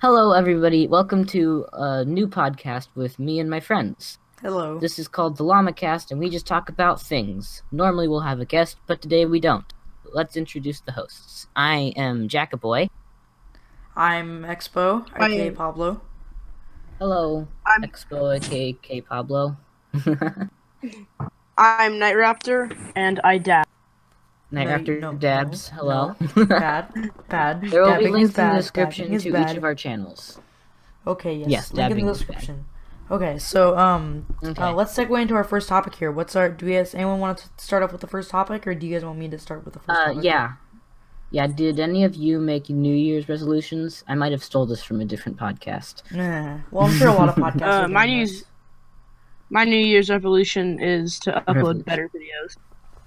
Hello, everybody. Welcome to a new podcast with me and my friends. Hello. This is called the Lama Cast, and we just talk about things. Normally, we'll have a guest, but today we don't. Let's introduce the hosts. I am Jackaboy. I'm Expo, aka Pablo. Hello, I'm Expo, aka Pablo. I'm Night Raptor, and I dab. Night Raptor Dabs. Hello. Bad. There will be Dabbing links is in the bad. description Dabbing is to bad. each of our channels. Okay, yes. Yes, Link in dabbing the is bad. description. Okay, so Okay. let's segue into our first topic here. Anyone want to start off with the first topic, or do you guys want me to start with the first topic? Yeah, did any of you make New Year's resolutions? I might have stole this from a different podcast. Well, I'm sure a lot of podcasts are doing my this. New Year's resolution is to upload better videos.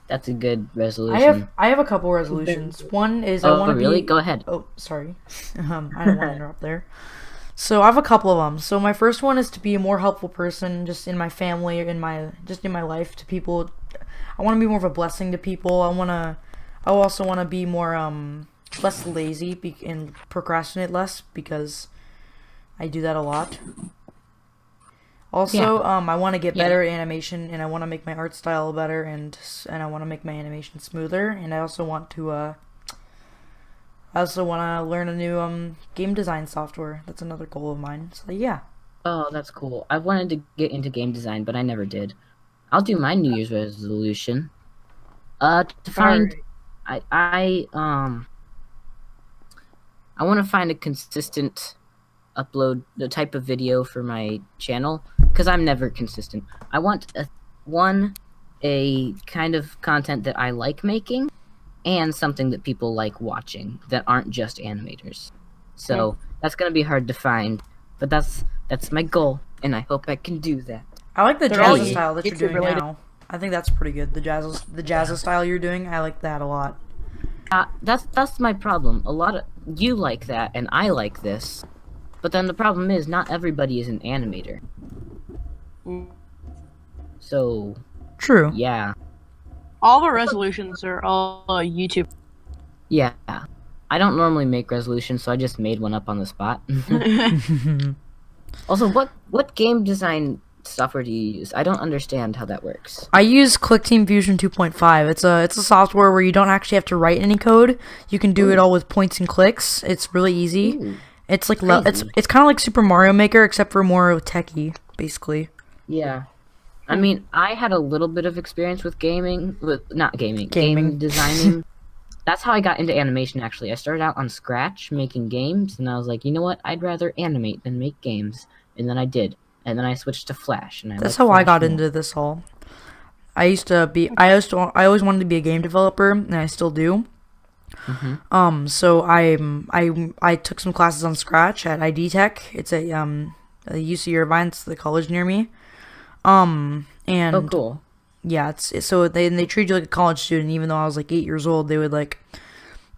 That's a good resolution. I have a couple resolutions. One is I want to really? be. Go ahead. Oh, sorry. I don't want to interrupt there. So I have a couple of them. So my first one is to be a more helpful person, just in my family, in my life, to people. I want to be more of a blessing to people. I also want to be more less lazy and procrastinate less, because I do that a lot. Also, I want to get better at animation, and I want to make my art style better, and I want to make my animation smoother, and I also want to learn a new game design software. That's another goal of mine. So yeah. Oh, that's cool. I wanted to get into game design, but I never did. I'll do my New Year's resolution. To find, I want to find a consistent upload, the type of video for my channel, because I'm never consistent. I want a kind of content that I like making, and something that people like watching that aren't just animators. So that's gonna be hard to find, but that's my goal, and I hope I can do that. I like the They're all jazz style that you're doing related. now. I think that's pretty good. The jazz style you're doing, I like that a lot. That's my problem. A lot of you like that, and I like this, but then the problem is not everybody is an animator. So True. yeah. All the resolutions are all YouTube. Yeah. I don't normally make resolutions, so I just made one up on the spot. Also, what game design software do you use? I don't understand how that works. I use ClickTeam Fusion 2.5. It's a software where you don't actually have to write any code. You can do it all with points and clicks. It's really easy. Ooh, It's like crazy. it's kind of like Super Mario Maker, except for more techie, basically. Yeah. I mean, I had a little bit of experience with game designing. That's how I got into animation, actually. I started out on Scratch making games, and I was like, you know what? I'd rather animate than make games. And then I did. And then I switched to Flash. And That's like how I Flash got more. into this all. I always wanted to be a game developer, and I still do. So I took some classes on Scratch at ID Tech. It's a UC Irvine, it's the college near me. And Oh, cool. yeah, so they treat you like a college student, even though I was like 8 years old. They would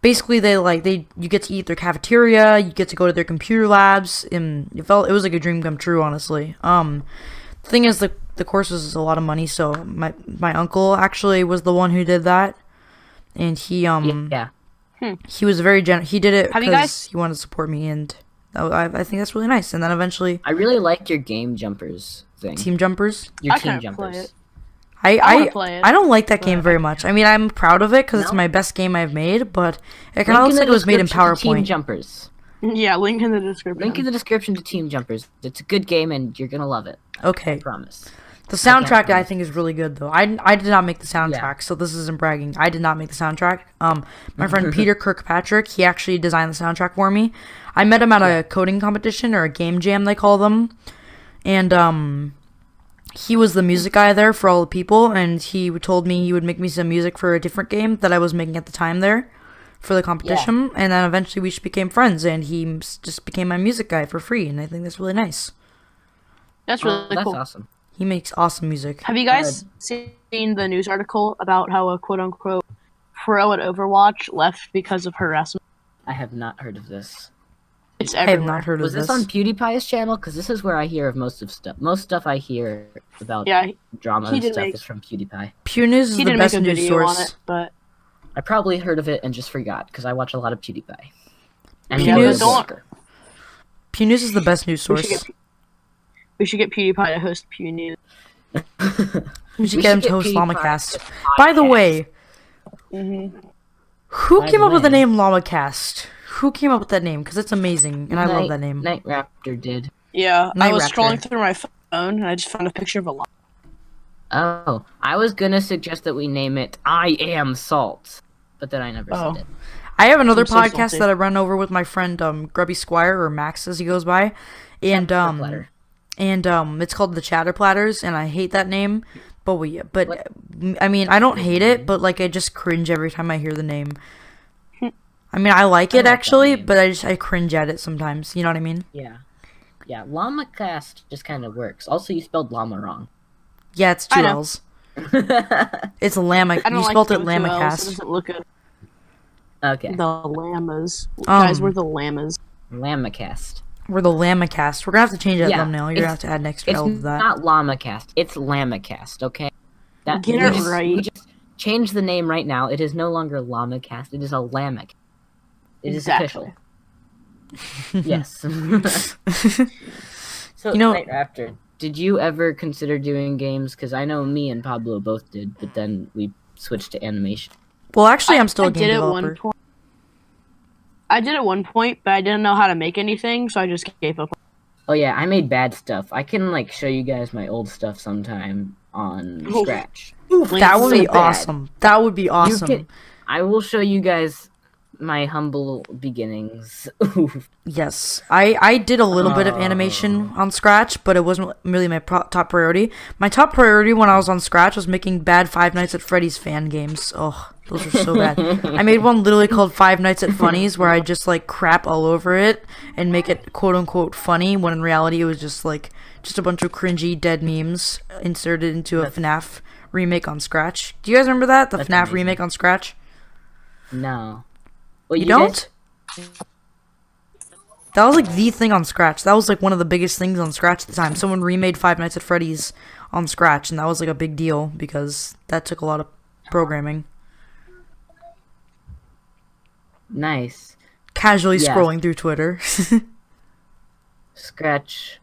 basically you get to eat their cafeteria, you get to go to their computer labs, and it was like a dream come true, honestly. The thing is, the course was a lot of money, so my uncle actually was the one who did that, and he Yeah. he was very he did it Have you because guys- he wanted to support me, and I think that's really nice. And then eventually I really liked your game jumpers thing. Team Jumpers. Your I team can't play jumpers. it. I wanna play it, I don't like that game but very much. I mean, I'm proud of it because it's No? my best game I've made, but it kind of Link looks in like the it was made in description to Team PowerPoint. Jumpers. Yeah, link in the description. Link in the description to Team Jumpers. It's a good game, and you're gonna love it. Okay. I promise. The can't soundtrack I promise. think is really good though. I did not make the soundtrack, so this isn't bragging. I did not make the soundtrack. My friend Peter Kirkpatrick, he actually designed the soundtrack for me. I met him at a coding competition, or a game jam they call them, and he was the music guy there for all the people, and he told me he would make me some music for a different game that I was making at the time there for the competition, and then eventually we just became friends, and he just became my music guy for free, and I think that's really nice. That's really That's cool. awesome. He makes awesome music. Have you guys seen the news article about how a quote-unquote pro at Overwatch left because of harassment? I have not heard of this. It's I have everywhere. not heard Was of this this. on PewDiePie's channel? Because this is where I hear of most of stuff. Most stuff I hear about Yeah, drama he and did stuff make- is from PewDiePie. Pew News is he the didn't best make a news video on source. it, but I probably heard of it and just forgot because I watch a lot of PewDiePie. And Pew he's a News- blogger. Pew News is the best news We should source. we should get PewDiePie to host Pew News. We should get him to host PewDiePie LlamaCast. to By the podcast. way, Mm-hmm. who By came the up with the way. name LlamaCast? Who came up with that name? Because it's amazing, and I love that name. Night Raptor did. Yeah, I Night was Raptor. scrolling through my phone and I just found a picture of a llama. Oh, I was gonna suggest that we name it I Am Salt, but then I never Oh. said it. I have another I'm so podcast salty. that I run over with my friend Grubby Squire, or Max as he goes by, and Platter. it's called the Chatter Platters, and I hate that name. But I mean, I don't hate it, but like I just cringe every time I hear the name. I mean, I like it like that actually, name. but I cringe at it sometimes. You know what I mean? Yeah. Yeah, LlamaCast just kind of works. Also, you spelled llama wrong. Yeah, it's I two know. L's. It's Llama. I don't You like spelled it them 2 Ls, It LlamaCast. doesn't look good. Okay. The llamas. Guys, we're the llamas. LlamaCast. We're the LlamaCast. We're gonna have to change that Yeah, thumbnail. You're gonna have to add an extra It's L to that. not LlamaCast. It's LlamaCast, okay? Get we it just- right. We just change the name right now. It is no longer LlamaCast. It is a Llamac. It is Exactly. official. Yes. So, You know- Night Raptor, did you ever consider doing games? Because I know me and Pablo both did, but then we switched to animation. Well, actually, I'm still I a game did developer. at one point. I did at one point, but I didn't know how to make anything, so I just gave up. Oh yeah, I made bad stuff. I can like show you guys my old stuff sometime on Oof. Scratch. That would so be bad. awesome. That would be awesome. You can, I will show you guys my humble beginnings. Oof. Yes, I did a little bit of animation on Scratch, but it wasn't really my top priority. My top priority when I was on Scratch was making bad Five Nights at Freddy's fan games. Oh, those were so bad. I made one literally called Five Nights at Funnies, where I just like crap all over it and make it quote unquote funny, when in reality it was just a bunch of cringy dead memes inserted into a FNAF remake on Scratch. Do you guys remember that? The That's FNAF amazing. remake on Scratch? No. Well, You guys- don't? That was like the thing on Scratch. That was like one of the biggest things on Scratch at the time. Someone remade Five Nights at Freddy's on Scratch, and that was like a big deal because that took a lot of programming. Nice. Casually Yeah. scrolling through Twitter. Scratch.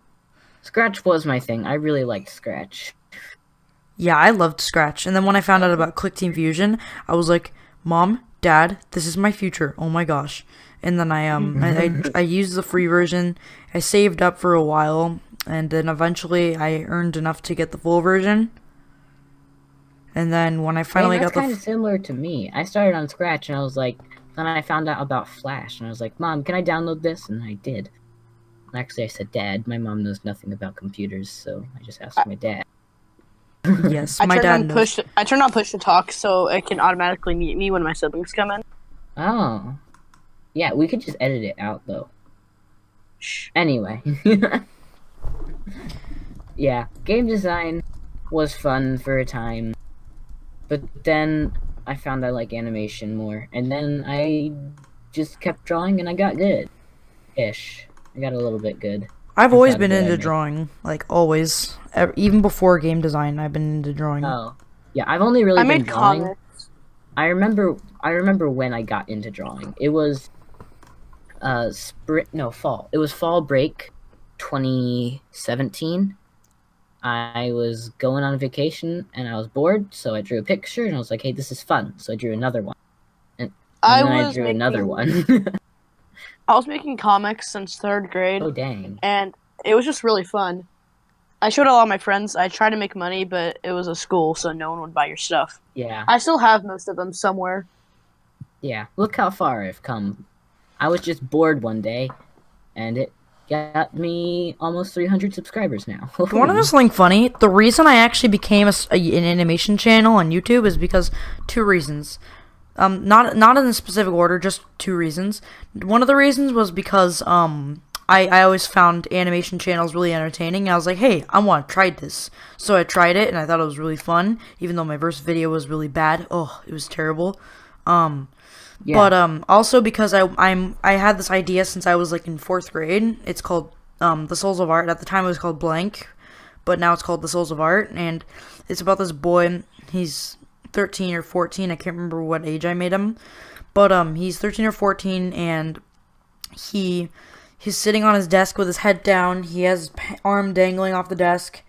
Scratch was my thing. I really liked Scratch. Yeah, I loved Scratch. And then when I found out about Click Team Fusion, I was like, Mom, Dad, this is my future. Oh my gosh. And then I used the free version. I saved up for a while, and then eventually I earned enough to get the full version. And then when I finally that's got kind of similar to me. I started on Scratch and I was like, then I found out about Flash and I was like, Mom, can I download this? And I did. Actually, I said, Dad. My mom knows nothing about computers, so I just asked my dad. yes, I my turned dad on knows. I turned on push to talk so it can automatically mute me when my siblings come in. Oh. Yeah, we could just edit it out, though. Shh. Anyway. Yeah, game design was fun for a time. But then I found I like animation more. And then I just kept drawing and I got good. Ish. I got a little bit good. I've always proud been of what I into made. drawing, like always. Even before game design, I've been into drawing. Oh. Yeah, I've only really I been made drawing. comics. I remember when I got into drawing. It was fall. It was fall break 2017. I was going on vacation and I was bored, so I drew a picture and I was like, "Hey, this is fun." So I drew another one. And I then I was drew making- another one. I was making comics since 3rd grade, Oh dang. and it was just really fun. I showed a lot of my friends. I tried to make money, but it was a school, so no one would buy your stuff. Yeah. I still have most of them somewhere. Yeah. Look how far I've come. I was just bored one day and it got me almost 300 subscribers now. You want to know something funny? The reason I actually became an animation channel on YouTube is because 2 reasons. Not in a specific order, just 2 reasons. One of the reasons was because I always found animation channels really entertaining, and I was like, hey, I want to try this. So I tried it, and I thought it was really fun, even though my first video was really bad. Oh, it was terrible. Yeah. But also because I had this idea since I was like in 4th grade. It's called The Souls of Art. At the time it was called Blank, but now it's called The Souls of Art, and it's about this boy. He's 13 or 14. I can't remember what age I made him, but he's 13 or 14, and He's sitting on his desk with his head down. He has his arm dangling off the desk.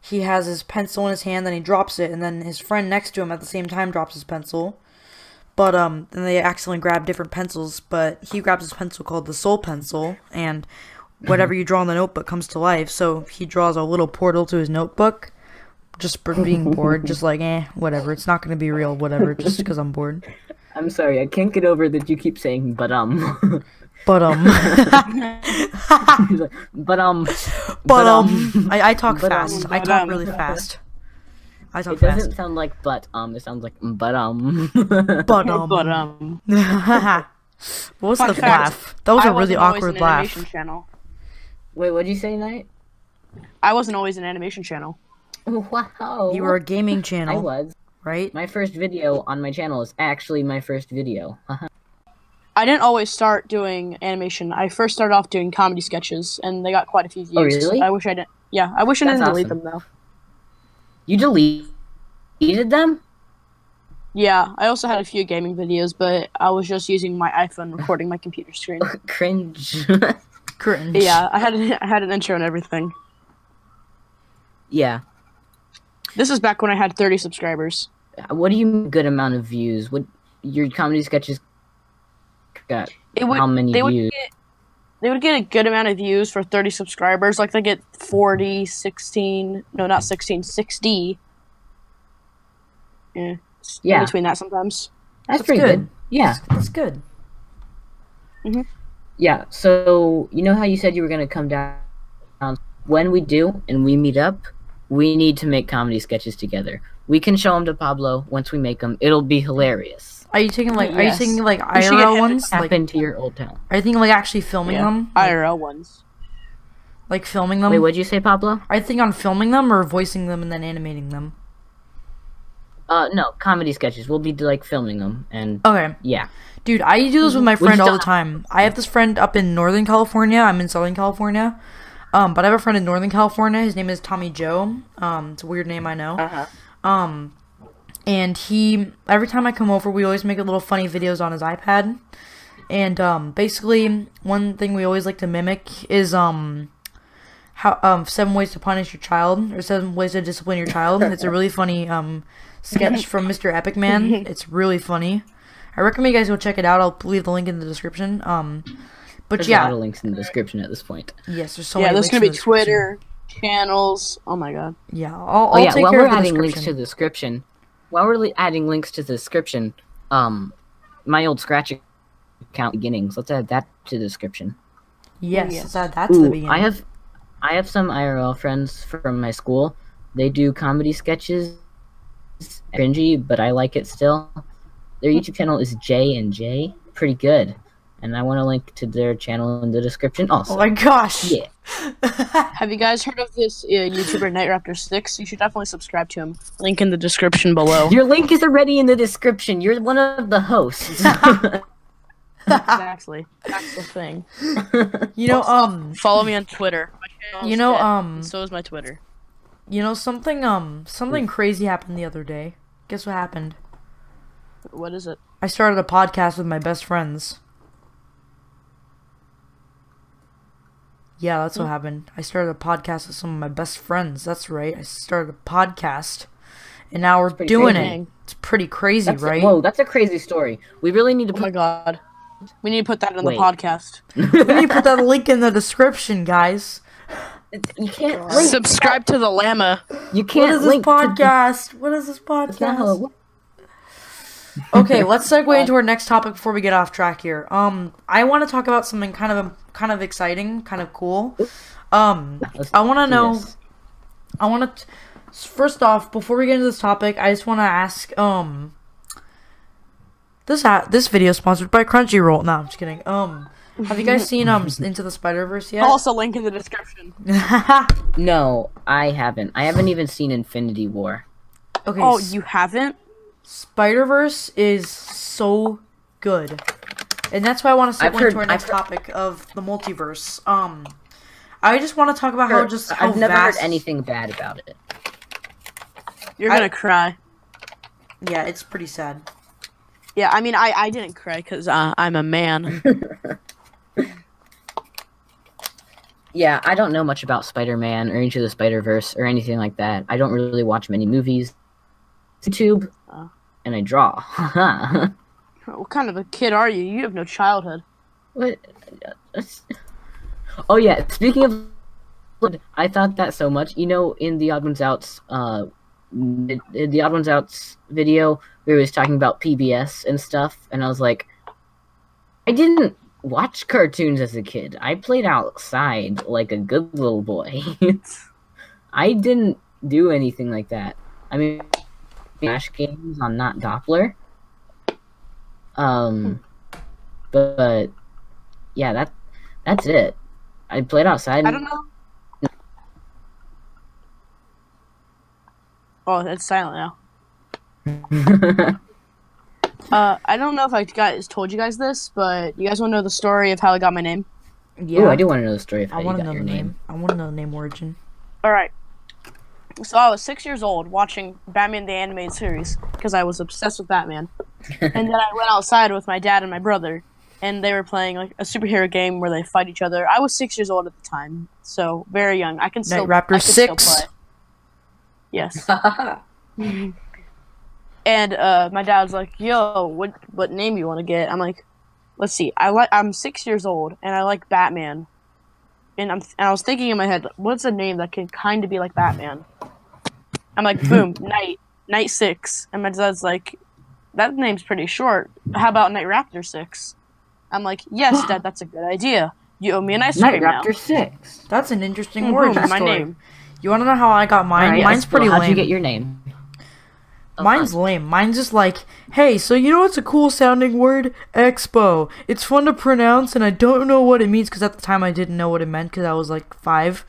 He has his pencil in his hand, then he drops it, and then his friend next to him at the same time drops his pencil. But, then they accidentally grab different pencils, but he grabs his pencil called the soul pencil, and whatever you draw in the notebook comes to life, so he draws a little portal to his notebook, just for being bored, just like, whatever, it's not gonna be real, whatever, just because I'm bored. I'm sorry, I can't get over that you keep saying, but. But, He's like, but, I talk fast, I talk really fast. I talk It fast. doesn't sound like but, it sounds like but, But, But what was Fun the fact, laugh? That was I a really wasn't always awkward an laugh. animation channel. Wait, what'd you say, Knight? I wasn't always an animation channel. Wow. You were a gaming I channel, was. right? My first video on my channel is actually my first video. I didn't always start doing animation. I first started off doing comedy sketches, and they got quite a few views. Oh, really? I wish I didn't. Yeah, I wish I That's didn't delete awesome. them though. You deleted them? Yeah, I also had a few gaming videos, but I was just using my iPhone recording my computer screen. Cringe. Cringe. Yeah, I had an intro and everything. Yeah. This is back when I had 30 subscribers. What do you mean good amount of views? What your comedy sketches got? How many views? They would get a good amount of views for 30 subscribers. Like, they get 40, 16... No, not 16, 60. Yeah. Yeah. In between that sometimes. That's pretty good. Yeah. That's good. Yeah. So you know how you said you were gonna come down? When we do and we meet up, we need to make comedy sketches together. We can show them to Pablo once we make them. It'll be hilarious. Are you taking like? Yes. Are you taking like We should get IRL him ones? Tap Like, into your old town. are you thinking like actually filming them? IRL ones. Like filming them? Wait, what'd you say, Pablo? Are you thinking on filming them or voicing them and then animating them? No, comedy sketches. We'll be like filming them, and Okay. yeah. Dude, I do this with my friend still all the time. I have this friend up in Northern California. I'm in Southern California. But I have a friend in Northern California. His name is Tommy Joe. It's a weird name, I know. And every time I come over, we always make little funny videos on his iPad. And, basically, one thing we always like to mimic is, 7 ways to punish your child, or 7 ways to discipline your child. It's a really funny, sketch from Mr. Epic Man. It's really funny. I recommend you guys go check it out. I'll leave the link in the description. But There's yeah. a lot of links in the description at this point. Yes, there's so Yeah, many there's links gonna in be the description. Twitter, channels. Oh my god. Yeah, I'll Oh yeah, take while care we're of the adding links description. to the description, my old Scratch account beginnings. Let's add that to the description. Yes, Yes. that's the beginning. I have some IRL friends from my school. They do comedy sketches, cringy, but I like it still. Their YouTube channel is J and J, pretty good, and I want to link to their channel in the description also. Oh my gosh. Yeah. Have you guys heard of this YouTuber Nightraptor6? You should definitely subscribe to him. Link in the description below. Your link is already in the description. You're one of the hosts. Exactly. That's the thing. You know, Follow me on Twitter. My channel You is know, dead. So is my Twitter. something crazy happened the other day. Guess what happened? What is it? I started a podcast with my best friends. Yeah, that's what happened. I started a podcast with some of my best friends. That's right. I started a podcast. And now we're doing crazy. it. It's pretty crazy, right? Whoa, that's a crazy story. We really need to Oh my put. god. We need to put that in Wait. the podcast. We need to put that link in the description, guys. You can't link. Subscribe to the Llama. You What can't is this link. podcast? What is this podcast? Okay, let's segue into our next topic before we get off track here. I want to talk about something kind of exciting, kind of cool. I want to know. I want to. First off, before we get into this topic, I just want to ask. This video is sponsored by Crunchyroll. No, I'm just kidding. Have you guys seen Into the Spider-Verse yet? Also, link in the description. No, I haven't. I haven't even seen Infinity War. Okay. Oh, you haven't? Spider-Verse is so good. And that's why I want to segue into our next I've heard- topic of the multiverse. I just want to talk about how I've never heard vast... anything bad about it. You're gonna cry. Yeah, it's pretty sad. Yeah, I mean, I didn't cry because I'm a man. Yeah, I don't know much about Spider-Man or Into the Spider-Verse or anything like that. I don't really watch many movies. YouTube, and I draw. What kind of a kid are you? You have no childhood. What? Oh yeah, speaking of, I thought that so much. You know, in the Odd Ones Out's, the Odd Ones Out's video, where he was talking about PBS and stuff, and I was like, I didn't watch cartoons as a kid. I played outside like a good little boy. I didn't do anything like that. I mean, Flash games on Not Doppler. But yeah, that's it. I played outside. I don't know. Oh, it's silent now. I don't know if I told you guys this, but you guys want to know the story of how I got my name? Yeah. Ooh, I do want to know the story of how you got your the name. I want to know the name origin. All right. So I was 6 years old watching Batman the Animated Series because I was obsessed with Batman. And then I went outside with my dad and my brother, and they were playing like a superhero game where they fight each other. I was 6 years old at the time, so very young. I can still Night Raptor 6. Still play. Yes. And my dad's like, "Yo, what name you want to get?" I'm like, "Let's see. I'm 6 years old and I like Batman." And I was thinking in my head, what's a name that can kind of be like Batman? I'm like, boom, Night 6. And my dad's like, that name's pretty short. How about Night Raptor 6? I'm like, yes, Dad, that's a good idea. You owe me an ice Night cream Raptor now. 6. That's an interesting origin my story. name. You want to know how I got mine? Right, Mine's pretty how'd lame. you get your name? Mine's lame. Mine's just like, hey, so you know what's a cool sounding word? Expo. It's fun to pronounce, and I don't know what it means because at the time I didn't know what it meant because I was like 5.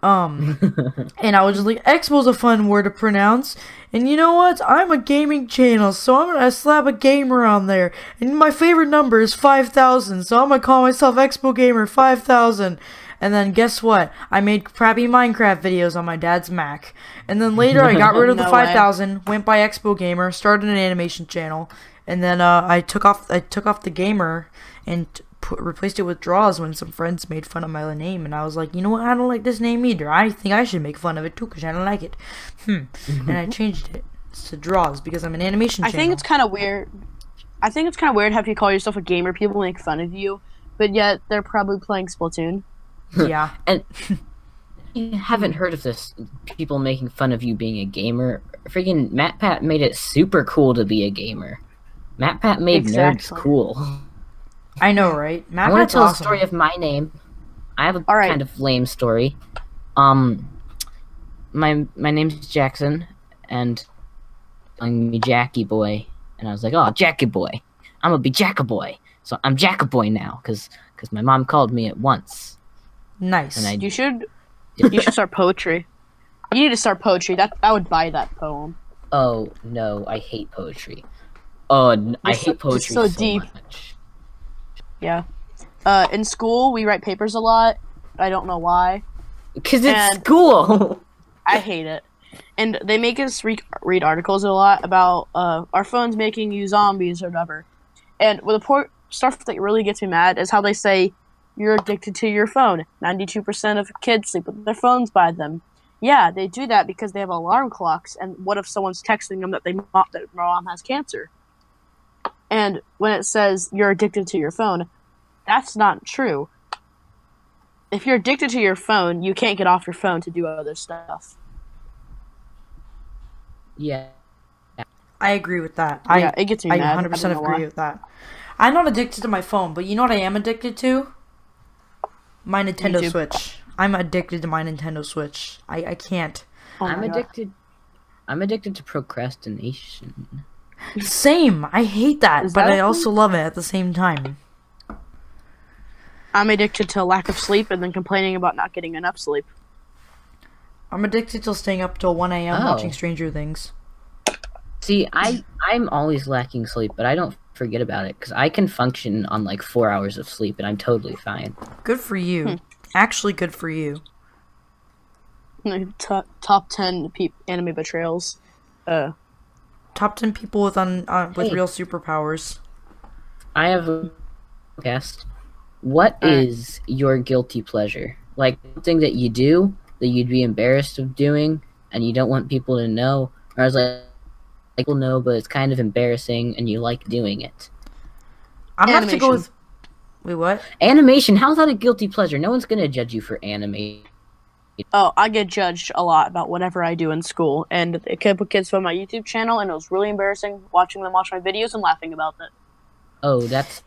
And I was just like, Expo's a fun word to pronounce. And you know what? I'm a gaming channel, so I'm gonna slap a gamer on there. And my favorite number is 5,000, so I'm gonna call myself Expo Gamer 5,000. And then guess what? I made crappy Minecraft videos on my dad's Mac. And then later I got rid of the No 5,000, went by Expo Gamer, started an animation channel, and then I took off the gamer and replaced it with draws when some friends made fun of my name, and I was like, you know what? I don't like this name either. I think I should make fun of it too because I don't like it. And I changed it to draws because I'm an animation channel. I think it's kind of weird. I think it's kind of weird how if you call yourself a gamer, people make fun of you, but yet they're probably playing Splatoon. Yeah. And you haven't heard of this, people making fun of you being a gamer. Freaking MatPat made it super cool to be a gamer. MatPat made nerds cool. I know, right? I want to tell a story of my name. I have a kind of lame story. My name's Jackson, and I'm me Jackie Boy. And I was like, oh, Jackie Boy. I'm gonna be Jackaboy. So I'm Jackaboy now, because my mom called me at once. Nice. And You should start poetry. You need to start poetry. I would buy that poem. Oh no, I hate poetry. Oh, I hate poetry so deep. much. Yeah. In school, we write papers a lot. I don't know why. Because it's school. I hate it. And they make us read articles a lot about our phones making you zombies or whatever. And the stuff that really gets me mad is how they say, you're addicted to your phone. 92% of kids sleep with their phones by them. Yeah, they do that because they have alarm clocks. And what if someone's texting them that that mom has cancer? And when it says you're addicted to your phone, that's not true. If you're addicted to your phone, you can't get off your phone to do other stuff. Yeah. I agree with that. It gets me mad. 100% agree with that. I'm not addicted to my phone, but you know what I am addicted to? My Nintendo YouTube. Switch. I'm addicted to my Nintendo Switch. I can't. I'm addicted to procrastination. Same. I hate that, but I also love it at the same time. I'm addicted to lack of sleep and then complaining about not getting enough sleep. I'm addicted to staying up till 1 a.m. watching Stranger Things. See, I'm always lacking sleep, but I don't forget about it because I can function on like 4 hours of sleep and I'm totally fine. Good for you. Actually, good for you. Top 10 anime betrayals. Top 10 people with real superpowers. I have a podcast. What is your guilty pleasure? like something that you do that you'd be embarrassed of doing, and you don't want people to know, or I was like people know, but it's kind of embarrassing, and you like doing it. I'm gonna have to go with. Wait, what? Animation? How's that a guilty pleasure? No one's gonna judge you for anime. Oh, I get judged a lot about whatever I do in school, and a couple kids from my YouTube channel, and it was really embarrassing watching them watch my videos and laughing about it. Oh, that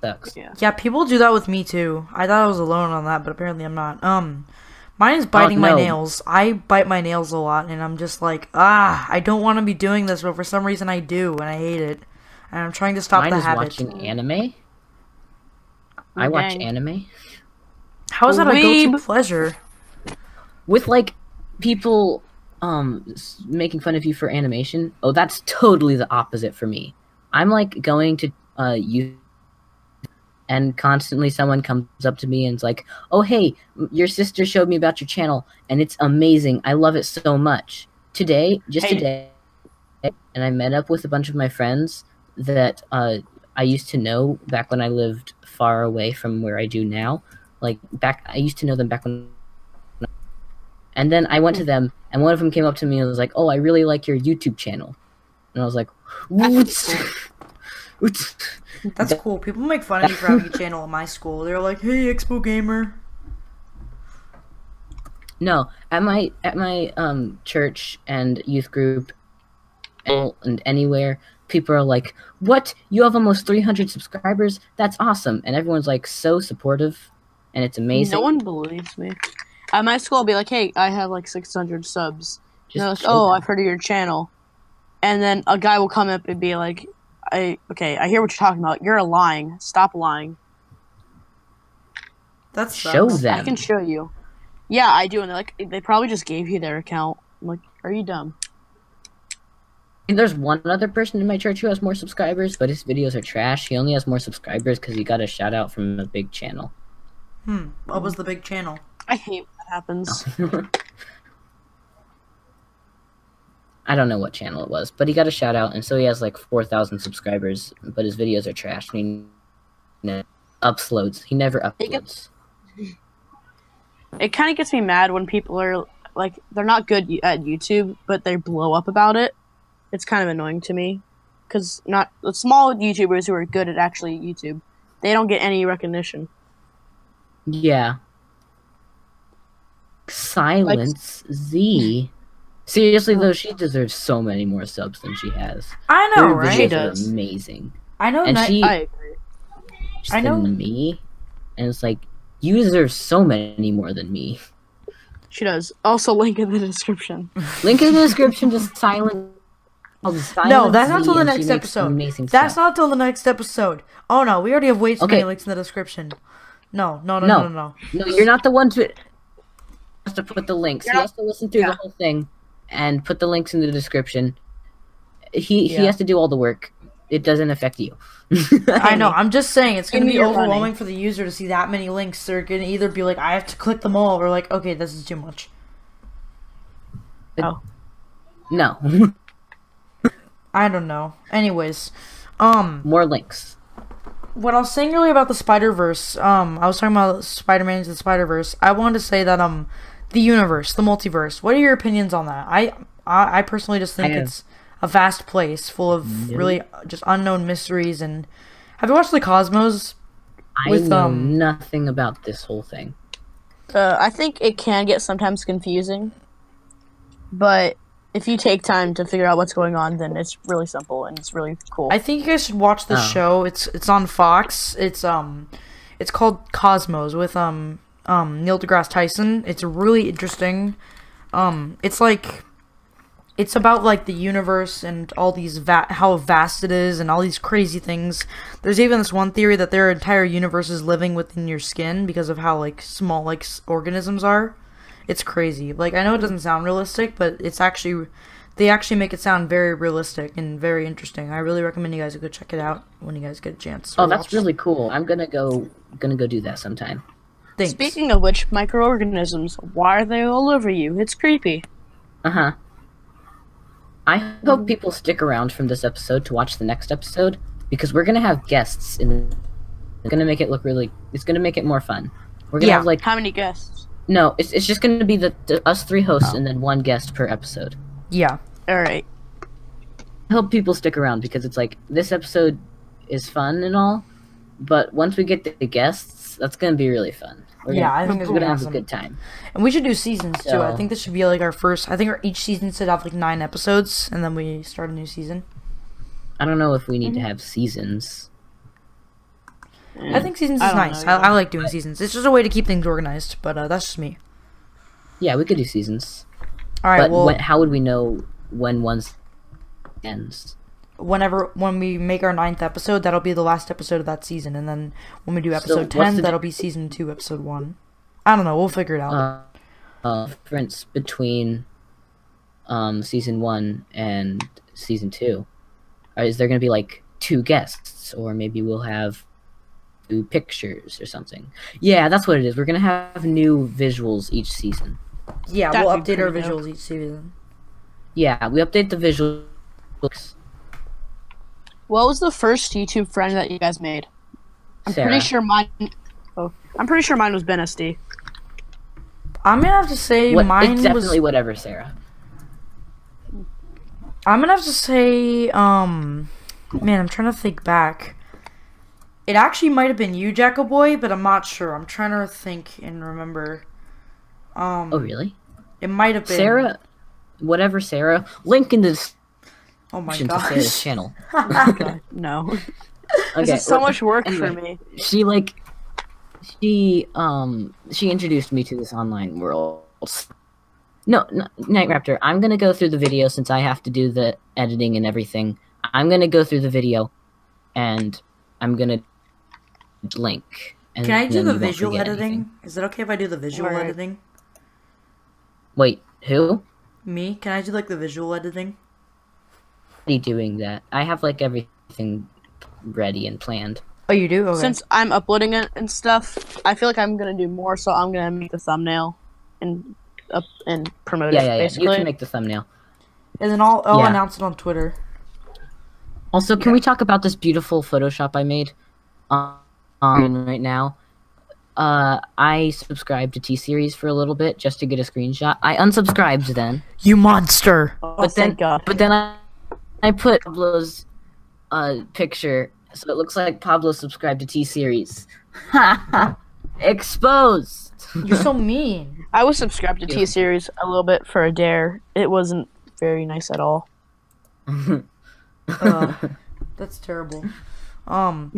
sucks. Yeah, people do that with me too. I thought I was alone on that, but apparently I'm not. Mine is biting my nails. I bite my nails a lot, and I'm just like, I don't want to be doing this, but for some reason I do, and I hate it. And I'm trying to stop the habit. Mine is watching anime. I watch anime. How is that a guilty pleasure? With like people making fun of you for animation. Oh, that's totally the opposite for me. I'm like going to YouTube, and constantly someone comes up to me and is like, "Oh, hey, your sister showed me about your channel, and it's amazing. I love it so much." Today, and I met up with a bunch of my friends that I used to know back when I lived far away from where I do now. Like I used to know them back when. And then I went to them, and one of them came up to me and was like, "Oh, I really like your YouTube channel." And I was like, That's cool. People make fun of you for having a channel at my school. They're like, "Hey, Expo Gamer." No, at my church and youth group and anywhere, people are like, "What? You have almost 300 subscribers? That's awesome!" And everyone's like so supportive, and it's amazing. No one believes me. At my school, I'll be like, "Hey, I have like 600 subs." And they're like, "Oh, I've heard of your channel." And then a guy will come up and be like, I hear what you're talking about. You're lying. Stop lying." That's show them. I can show you. Yeah, I do. And they're like, they probably just gave you their account. I'm like, are you dumb? And there's one other person in my church who has more subscribers, but his videos are trash. He only has more subscribers because he got a shout out from a big channel. What was the big channel? I hate when that happens. I don't know what channel it was, but he got a shout out, and so he has like 4,000 subscribers, but his videos are trash. I mean, uploads. He never uploads. It kind of gets me mad when people are like, they're not good at YouTube, but they blow up about it. It's kind of annoying to me, because not the small YouTubers who are good at actually YouTube, they don't get any recognition. Yeah. Silence Z. Seriously though, she deserves so many more subs than she has. I know, her right? She does. Amazing. I know. And I agree. I know me, and it's like you deserve so many more than me. She does. Also, link in the description. Link in the description to Silence. No, that's not till the next episode. That's not till the next episode. Oh no, we already have way too many links in the description. No. No, you're not the one to put the links. He has to listen through the whole thing and put the links in the description. He has to do all the work. It doesn't affect you. I know. I'm just saying it's going to be overwhelming for the user to see that many links. They're going to either be like, I have to click them all, or like, okay, this is too much. No. I don't know. Anyways, more links. What I was saying earlier about the Spider-Verse, I was talking about Spider-Man into the Spider-Verse. I wanted to say that the universe, the multiverse. What are your opinions on that? I personally just think it's a vast place full of really just unknown mysteries. And have you watched The Cosmos? I know nothing about this whole thing. I think it can get sometimes confusing, but if you take time to figure out what's going on, then it's really simple and it's really cool. I think you guys should watch the show. It's on Fox. It's called Cosmos with Neil deGrasse Tyson. It's really interesting. It's about like the universe and all these how vast it is and all these crazy things. There's even this one theory that there are entire universes living within your skin because of how like small like organisms are. It's crazy. Like, I know it doesn't sound realistic, but they actually make it sound very realistic and very interesting. I really recommend you guys go check it out when you guys get a chance. Oh, that's really cool. I'm gonna go do that sometime. Thanks. Speaking of which, microorganisms, why are they all over you? It's creepy. Uh-huh. I hope people stick around from this episode to watch the next episode, because we're gonna have guests, and it's gonna make it look it's gonna make it more fun. We're gonna Yeah. have like How many guests? no, it's just gonna be the us three hosts and then one guest per episode. Yeah. All right. I hope people stick around because it's like this episode is fun and all, but once we get the guests, that's gonna be really fun. I think it's we're gonna gonna have a awesome. good time. And we should do seasons too. I So- think this should be like our first. I think each season should have like 9 episodes, and then we start a new season. I don't know if we need to have seasons. I think seasons I is don't nice. know, I like doing seasons. It's just a way to keep things organized. But that's just me. Yeah, we could do seasons. All right. But Well, how would we know when one ends? when we make our 9th episode, that'll be the last episode of that season, and then when we do So episode what's 10, the that'll be season 2, episode 1. I don't know. We'll figure it out. Difference between season 1 and season 2? Or is there going to be like 2 guests, or maybe we'll have 2 pictures or something? Yeah, that's what it is. We're going to have new visuals each season. Yeah, that'd we'll be update our pretty dope. visuals each season. Yeah, we update the visuals. What was the first YouTube friend that you guys made? I'm Sarah. pretty sure mine. Oh, I'm pretty sure mine was Ben SD. I'm gonna have to say mine It's was. definitely whatever, Sarah. I'm gonna have to say, man, I'm trying to think back. It actually might have been you, Jacko Boy, but I'm not sure. I'm trying to think and remember. Oh, really? It might have been Sarah? Whatever, Sarah. Link in the Oh my description to Sarah's gosh. channel. No, Okay, this is so well, much work for anyway. me. She introduced me to this online world. No, Night Raptor, I'm gonna go through the video since I have to do the editing and everything. I'm gonna go through the video, and I'm gonna link. And Can I do then the you won't visual forget editing? anything. Is it okay if I do the visual Alright. editing? Wait, who? Me? Can I do like the visual editing? Are you doing that? I have like everything ready and planned. Oh, you do? Okay. Since I'm uploading it and stuff, I feel like I'm gonna do more. So I'm gonna make the thumbnail and promote Yeah, it. yeah, yeah. Basically, You can make the thumbnail. And then I'll Yeah. announce it on Twitter. Also, can we talk about this beautiful Photoshop I made right now? I subscribed to T-Series for a little bit just to get a screenshot. I unsubscribed then, You monster! oh, but then thank God. I put Pablo's picture, so it looks like Pablo subscribed to T-Series. Ha ha! Exposed. You're so mean. I was subscribed to T Series a little bit for a dare. It wasn't very nice at all. That's terrible. Well,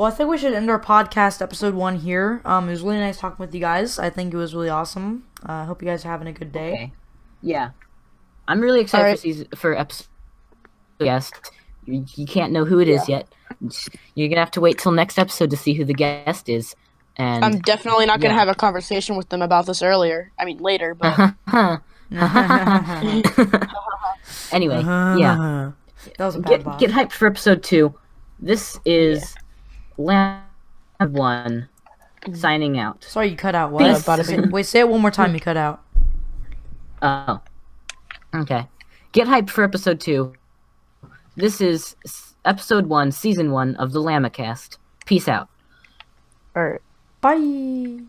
I think we should end our podcast episode 1 here. It was really nice talking with you guys. I think it was really awesome. I hope you guys are having a good day. Okay. Yeah, I'm really excited Alright. for episode guest. You can't know who it is yet. You're gonna have to wait till next episode to see who the guest is. And I'm definitely not gonna Yeah. have a conversation with them about this later. I mean later, but anyway, yeah. That was a bad Get hyped for episode 2. This is Lab 1 signing out. Sorry, you cut out. Peace. What? Wait, say it one more time. You cut out. Oh. Okay. Get hyped for episode 2. This is episode 1, season 1 of the Lama cast. Peace out. alright. Bye.